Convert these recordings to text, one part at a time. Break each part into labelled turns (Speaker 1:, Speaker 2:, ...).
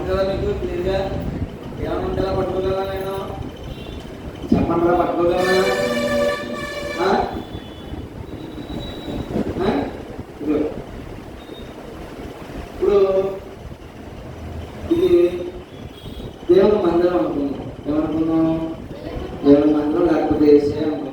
Speaker 1: అర్థమైంది కదా మీకు క్లియర్గా? ఏమైనా ఉంటే పట్టుకోగలరా? నేను చెప్పండి రా, పట్టుకోగలరా? ఇప్పుడు ఇది దేవుని మందిరం అనుకున్నాం. ఏమనుకున్నాం? దేవుని మందిరం లేకపోతే వేసే అనుకున్నాం.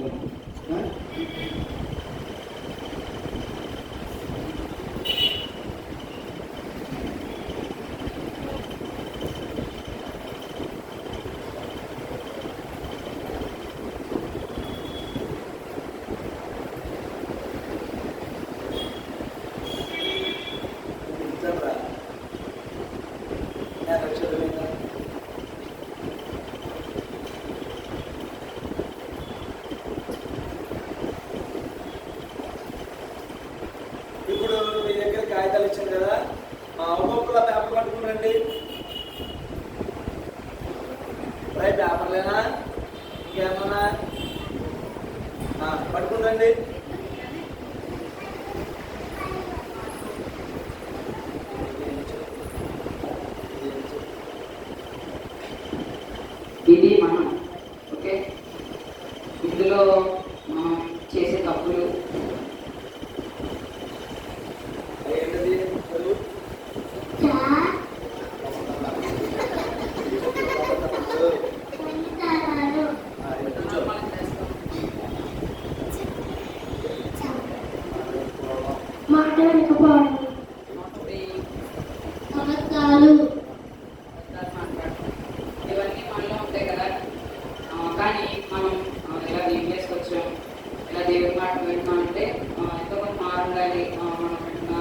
Speaker 1: ఇప్పుడు మీ దగ్గర కాగితాలు ఇచ్చాను కదా, ఒక్కొక్కల పేపర్ పట్టుకుని రండి. రైట్, పేపర్లేనా ఇంకేమన్నా పట్టుకుని రండి.
Speaker 2: ఇది మనం ఓకే, ఇందులో మనం చేసే తప్పులు
Speaker 1: ఏంటది?
Speaker 3: మాట్లాడకపోవడం, అబద్ధాలు,
Speaker 2: ఇవన్నీ మనలో ఉంటాయి కదా. కానీ మనం ఇలా దేవుడికి వచ్చాం, ఇలా దేవుడి మాట వింటున్నామంటే ఎంతో కొంత మారుండాలి. మనం వింటున్న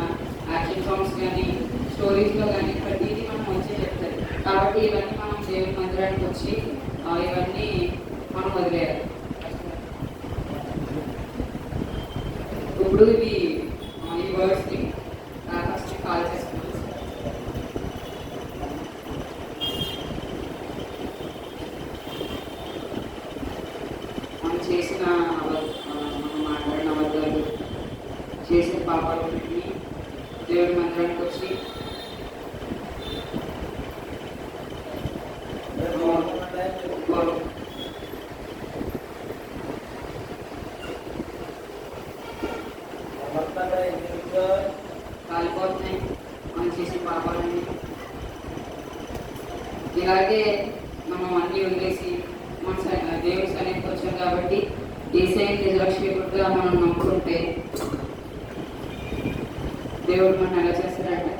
Speaker 2: యాక్షన్ సాంగ్స్ కానీ స్టోరీస్లో కానీ ప్రతిదీ మనం మంచిగా చెప్తారు. కాబట్టి ఇవన్నీ మనం దేవుడి మందిరానికి వచ్చి ఇవన్నీ మనం వదిలేయాలి. ఇప్పుడు ఇవి ఈ వర్డ్స్ని ఫస్ట్ కాల్ చేసుకున్నాం. మనం చేసిన మనం మాట్లాడిన అబద్ధాలు, చేసిన పాపాలన్నింటినీ దేవుడి మందిరానికి వచ్చి కాలిపోతున్నాయి మనం చేసిన పాపాలన్నీ. ఇలాగే మనం అన్నీ వదిలేసి మన దేవుడి సన్నిధికి వచ్చాం కాబట్టి యేసయ్యని నిర్లక్ష్యకుడిగా మనం నమ్ముకుంటే దేవుడు మనం ఎలా చేస్తాడంటే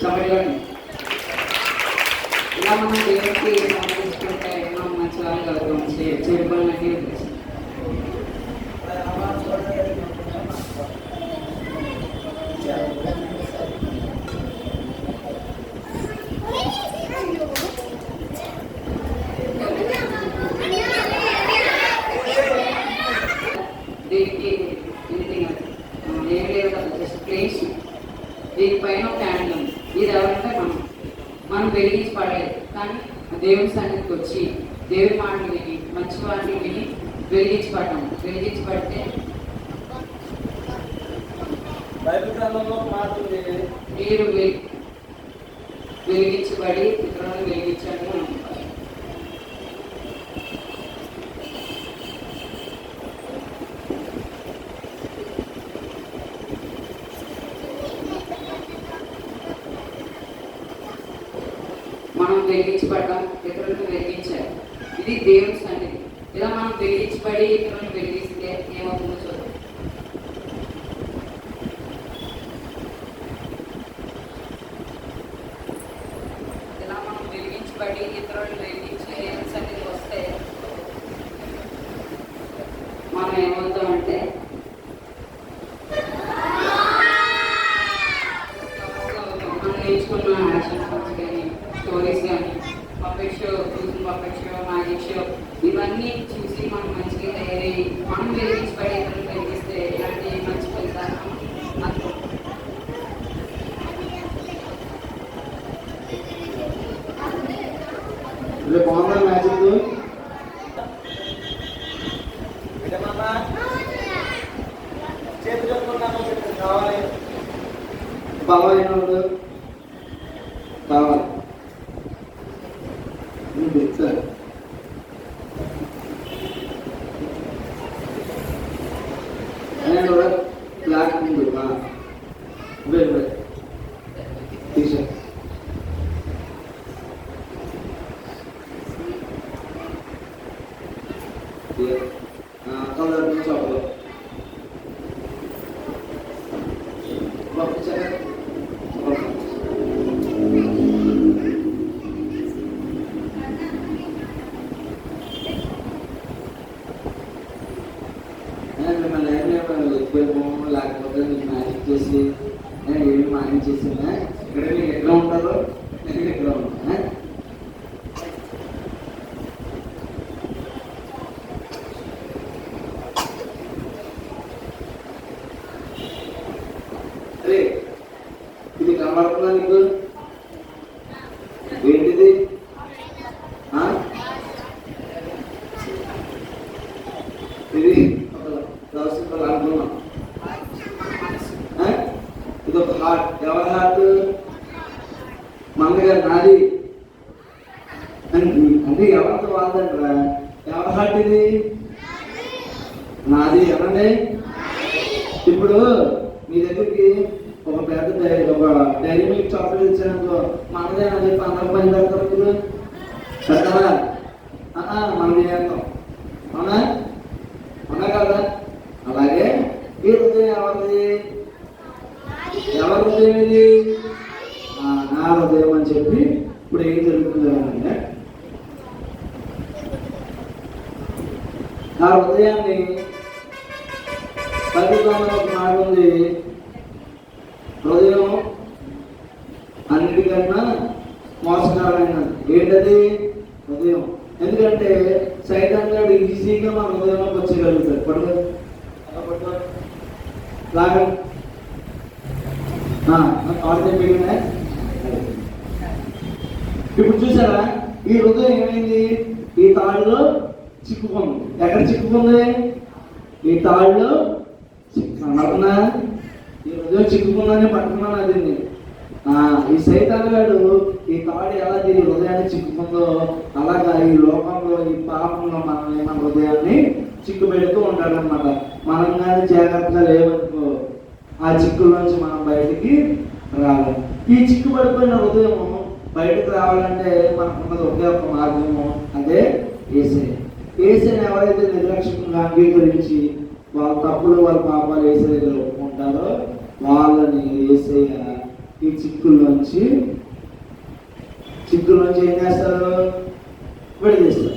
Speaker 2: సమయంలోనే ఇలా మనం దేవుడికి సమర్పించుకుంటే మనం మంచి వాళ్ళు అవుతాం. చెడు పనులన్నీ వదిలేసి దీనికి ఏం లేదు కదా, జస్ట్ ప్లేస్. దీనిపైన ఒక క్యాండిల్ ఉంది. ఇది ఎవరంటే మనం వెలిగించి పడలేదు. కానీ దేవుడి సన్నిధికి వచ్చి దేవుడి మాటలు విని మంచి మాటలు విని వెలిగించి పడ్డాము. వెలిగించి పడితే
Speaker 1: బైబిల్ గ్రంథంలో మాట ఉంది,
Speaker 2: మీరు వెలిగించబడి ఇతరులను వెలిగించండి అని అంటారు. మనం వెలిగించబడ్డాం, ఇతరులను వెలిగించాలి. ఇది దేవుడి సన్నిధి. ఇలా మనం వెలిగించబడి ఇతరులను వెలిగిస్తే ఏమవుతుందో చూద్దాం. ఇలా మనం వెలిగించబడి ఇతరులను వెలిగించే సన్నిధి వస్తే మనం ఏమవుతామంటే మనం నేర్చుకున్న యాక్షన్ సాంగ్స్ కానీ స్టోరీస్ కానీ puppet show, puppet show, magic show ఇవన్నీ చూసి మనం మంచిగా తయారయ్యి మనం వెలిగించబడి ఇతరులు వెలిగిస్తే ఇలాంటి మంచి ఫలితాలు మనం అనుకుంటాం.
Speaker 1: రేపు బాగుందా మ్యాజిక్? బలమైన వాళ్ళు కావాలి చెప్తారు. నేను కూడా బ్లాక్ ముందు టీషర్ట్ కలర్ చాక్లెట్ మిమ్మల్ని ఎక్కువేమో లేకపోతే మీకు మ్యాజిక్ చేసి ఏమి మాయం చేసిందా? ఇక్కడ మీకు ఎక్కడ ఉంటారో నేను ఎక్కడ ఉంటా. అరే ఇది కనబడుతుందా నీకు? ఏంటిది? ఇది దర్శకులు అనుకున్నాం. ఇది ఒక హార్ట్. ఎవరి హార్ట్? మందగా నాది అంటే ఎవరితో వాళ్ళంటరా? ఎవరి హార్ట్ ఇది? నాది. ఎవరండి? ఇప్పుడు మీ దగ్గరికి ఒక పెద్ద ఒక డైరీ మిల్క్ చాక్లెట్ ఇచ్చానుకో, మనదే అని చెప్పి అందరూ పని పెడతారు మీరు పెడతారా? మనం చేస్తాం. అవునా? అవునా కదా? అలాగే ఈ హృదయం ఎవరిది? ఎవరి హృదయం ఇది? నా హృదయం అని చెప్పి ఇప్పుడు ఏం జరుగుతుంది అంటే ఆ హృదయాన్ని పరిగణలో ఒక మాట ఉంది, హృదయం అన్నిటికన్నా మోసకరమైనది. ఏంటది? హృదయం. ఎందుకంటే సైతాన్ గారు ఈజీగా మన హృదయంలోకి వచ్చేయగలుగుతాడు. పడుతుంది లాగా ఇప్పుడు చూసారా ఈ హృదయం ఏమైంది? ఈ తాడులో చిక్కుకుంది. ఎక్కడ చిక్కుకుంది? ఈ తాడులో చిక్కుకున్నా. ఈ హృదయం చిక్కుకుందని పట్టుకున్నాను. అది ఈ సైతాన్ గారు ఈ తాడు ఎలా దీని హృదయాన్ని చిక్కుకుందో అలాగా ఈ లోకంలో ఈ పాపంలో మనల్ని మన హృదయాన్ని చిక్కు పెడుతూ ఉంటాడు అనమాట. మనం కానీ జాగ్రత్తగా లేవనుకో ఆ చిక్కుల్లోంచి మనం బయటికి రావాలి. ఈ చిక్కు పడిపోయిన హృదయము బయటకు రావాలంటే మనకున్నది ఒకే ఒక మార్గము, అదే యేసయ్య. యేసయ్యని ఎవరైతే నిర్లక్ష్యంగా అంగీకరించి వాళ్ళ తప్పులు వాళ్ళ పాపాలు యేసయ్య దగ్గర ఒప్పుకుంటారో వాళ్ళని యేసయ్య ఈ చిక్కుల్లోంచి ఏం చేస్తారు? విడదీస్తారు.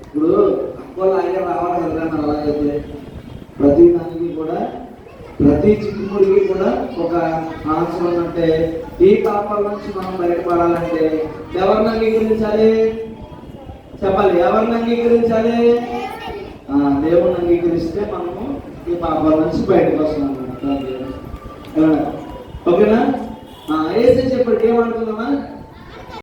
Speaker 1: ఇప్పుడు అక్కలు ఆయన రావాలి కదా. మరి అలాగైతే ప్రతి దానికి కూడా ప్రతి చిక్కుముడికి కూడా ఒక ఆన్సర్ ఉందంటే ఈ పాపాల నుంచి మనం బయటపడాలంటే ఎవరిని అంగీకరించాలి? చెప్పాలి. ఎవరిని అంగీకరించాలి? దేవుణ్ణి అంగీకరిస్తే మనము ఈ పాపాల నుంచి బయటకు వస్తున్నాం. ఓకేనా? యేసయ్య చెప్పాడు. ఏమనుకుందామా?